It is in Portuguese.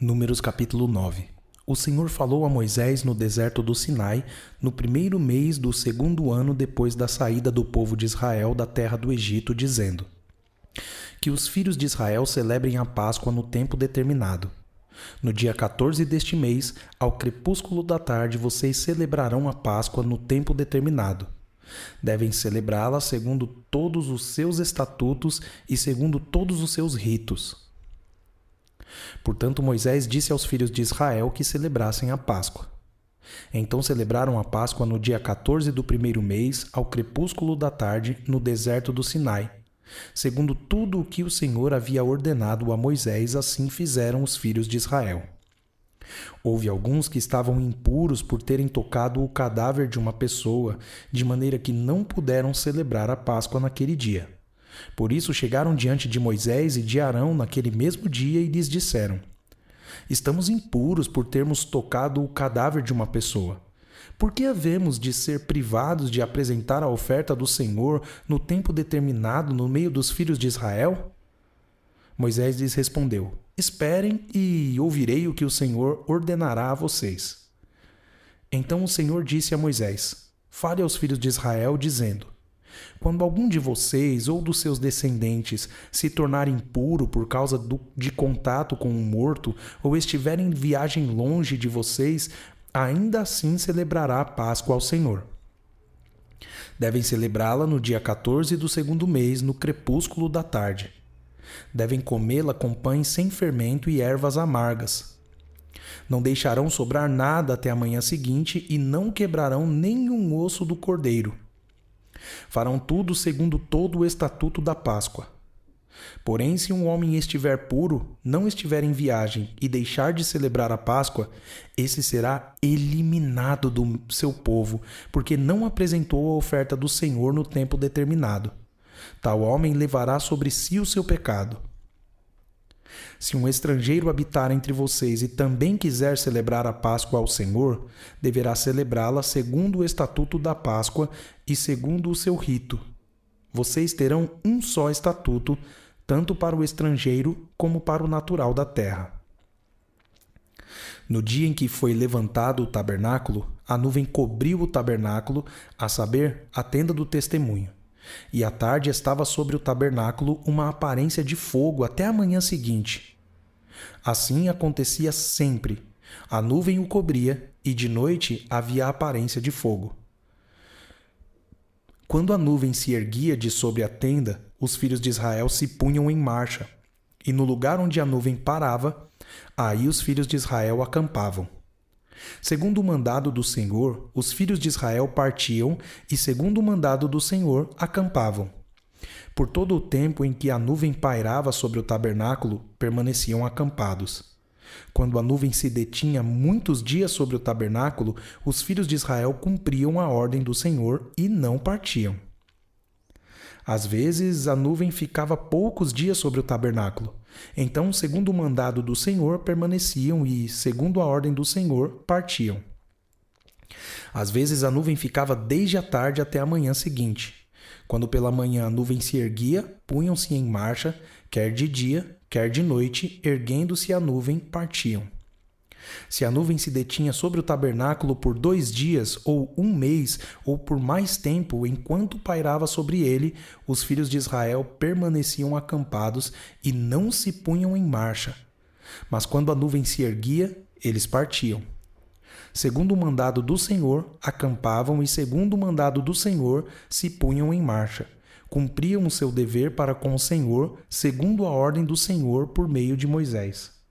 Números capítulo 9. O Senhor falou a Moisés no deserto do Sinai, no primeiro mês do segundo ano depois da saída do povo de Israel da terra do Egito, dizendo: Que os filhos de Israel celebrem a Páscoa no tempo determinado. No dia 14 deste mês, ao crepúsculo da tarde, vocês celebrarão a Páscoa no tempo determinado. Devem celebrá-la segundo todos os seus estatutos e segundo todos os seus ritos. Portanto, Moisés disse aos filhos de Israel que celebrassem a Páscoa. Então celebraram a Páscoa no dia 14 do primeiro mês, ao crepúsculo da tarde, no deserto do Sinai. Segundo tudo o que o Senhor havia ordenado a Moisés, assim fizeram os filhos de Israel. Houve alguns que estavam impuros por terem tocado o cadáver de uma pessoa, de maneira que não puderam celebrar a Páscoa naquele dia. Por isso chegaram diante de Moisés e de Arão naquele mesmo dia e lhes disseram: Estamos impuros por termos tocado o cadáver de uma pessoa. Por que havemos de ser privados de apresentar a oferta do Senhor no tempo determinado no meio dos filhos de Israel? Moisés lhes respondeu: Esperem e ouvirei o que o Senhor ordenará a vocês. Então o Senhor disse a Moisés: Fale aos filhos de Israel, dizendo: Quando algum de vocês ou dos seus descendentes se tornar impuro por causa de contato com um morto ou estiver em viagem longe de vocês, ainda assim celebrará a Páscoa ao Senhor. Devem celebrá-la no dia 14 do segundo mês, no crepúsculo da tarde. Devem comê-la com pães sem fermento e ervas amargas. Não deixarão sobrar nada até a manhã seguinte e não quebrarão nenhum osso do cordeiro. Farão tudo segundo todo o estatuto da Páscoa. Porém, se um homem estiver puro, não estiver em viagem e deixar de celebrar a Páscoa, esse será eliminado do seu povo, porque não apresentou a oferta do Senhor no tempo determinado. Tal homem levará sobre si o seu pecado. Se um estrangeiro habitar entre vocês e também quiser celebrar a Páscoa ao Senhor, deverá celebrá-la segundo o estatuto da Páscoa e segundo o seu rito. Vocês terão um só estatuto, tanto para o estrangeiro como para o natural da terra. No dia em que foi levantado o tabernáculo, a nuvem cobriu o tabernáculo, a saber, a tenda do testemunho. E à tarde estava sobre o tabernáculo uma aparência de fogo até a manhã seguinte. Assim acontecia sempre. A nuvem o cobria e de noite havia a aparência de fogo. Quando a nuvem se erguia de sobre a tenda, os filhos de Israel se punham em marcha. E no lugar onde a nuvem parava, aí os filhos de Israel acampavam. Segundo o mandado do Senhor, os filhos de Israel partiam e, segundo o mandado do Senhor, acampavam. Por todo o tempo em que a nuvem pairava sobre o tabernáculo, permaneciam acampados. Quando a nuvem se detinha muitos dias sobre o tabernáculo, os filhos de Israel cumpriam a ordem do Senhor e não partiam. Às vezes, a nuvem ficava poucos dias sobre o tabernáculo. Então, segundo o mandado do Senhor, permaneciam e, segundo a ordem do Senhor, partiam. Às vezes, a nuvem ficava desde a tarde até a manhã seguinte. Quando pela manhã a nuvem se erguia, punham-se em marcha, quer de dia, quer de noite, erguendo-se a nuvem, partiam. Se a nuvem se detinha sobre o tabernáculo por 2 dias, ou 1 mês, ou por mais tempo, enquanto pairava sobre ele, os filhos de Israel permaneciam acampados e não se punham em marcha. Mas quando a nuvem se erguia, eles partiam. Segundo o mandado do Senhor, acampavam e, segundo o mandado do Senhor, se punham em marcha. Cumpriam o seu dever para com o Senhor, segundo a ordem do Senhor por meio de Moisés.